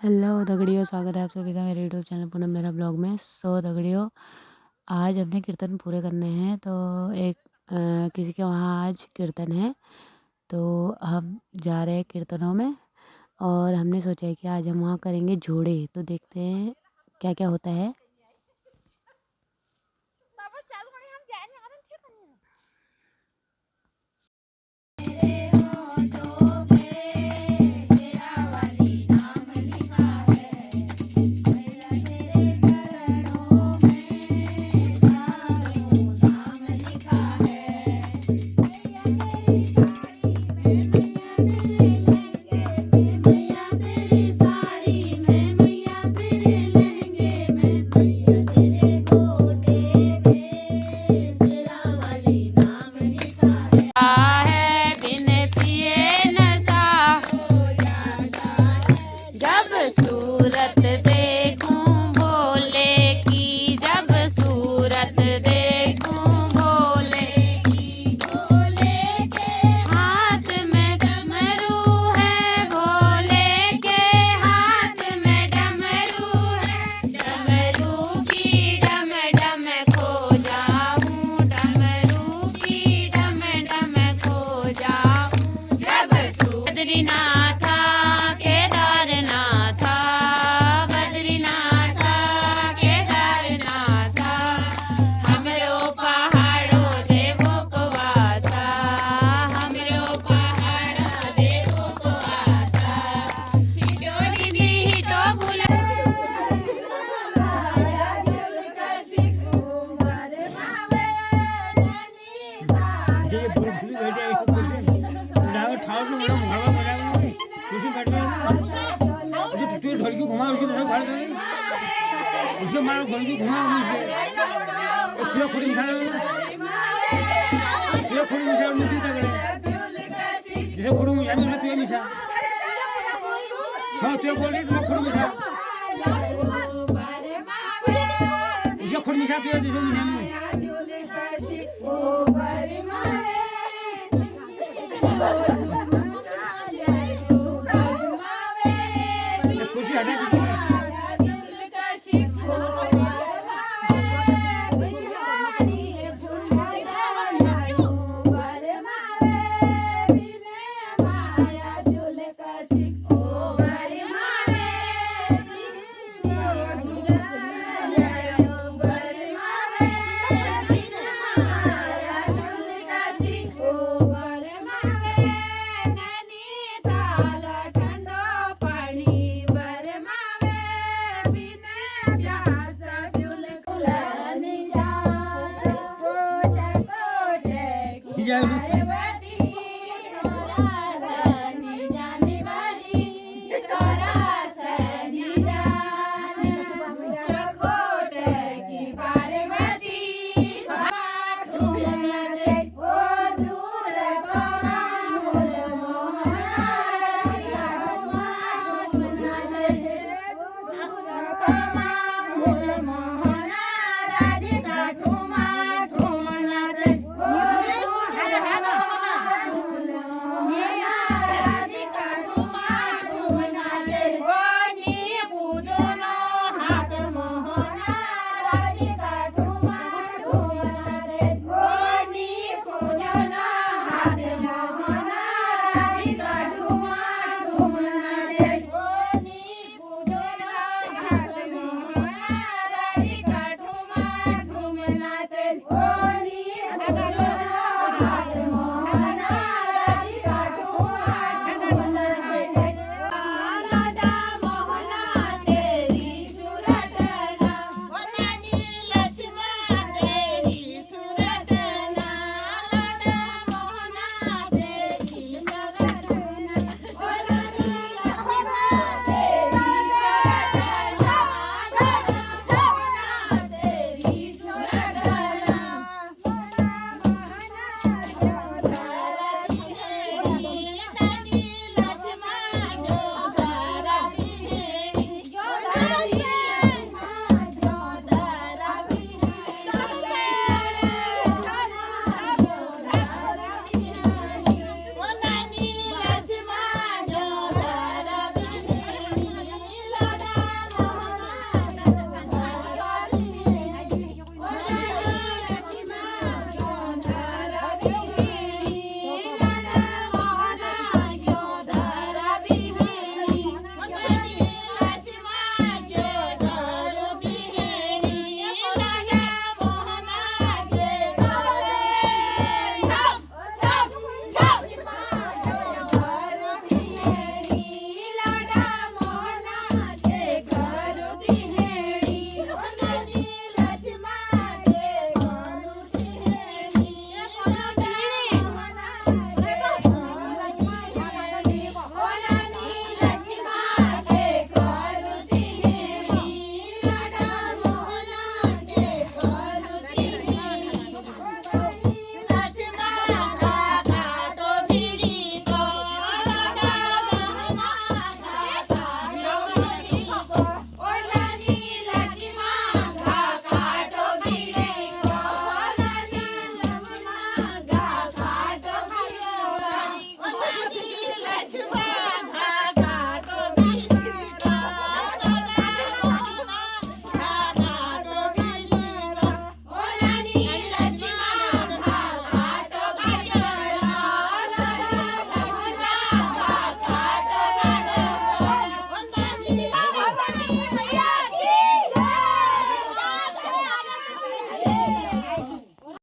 Hello दगड़ियों, स्वागत है आप सभी का मेरे यूट्यूब चैनल पूनम मेरा ब्लॉग में। दगड़ियों, आज अपने कीर्तन पूरे करने हैं। तो एक किसी के वहाँ आज कीर्तन है, तो हम जा रहे हैं कीर्तनों में। और हमने सोचा है कि आज हम वहाँ करेंगे जोड़े, तो देखते हैं क्या क्या होता है। ढोलकी घुमा उसके मारो ढोलकी घुमा खुद मिसाल नहीं तगड़े जैसे खुद मिसा में तू मिसा हाँ तू बोल रही तू खुद मिसा उसे खुद मिसा तू जैसे मिसा में खुशी हटा Come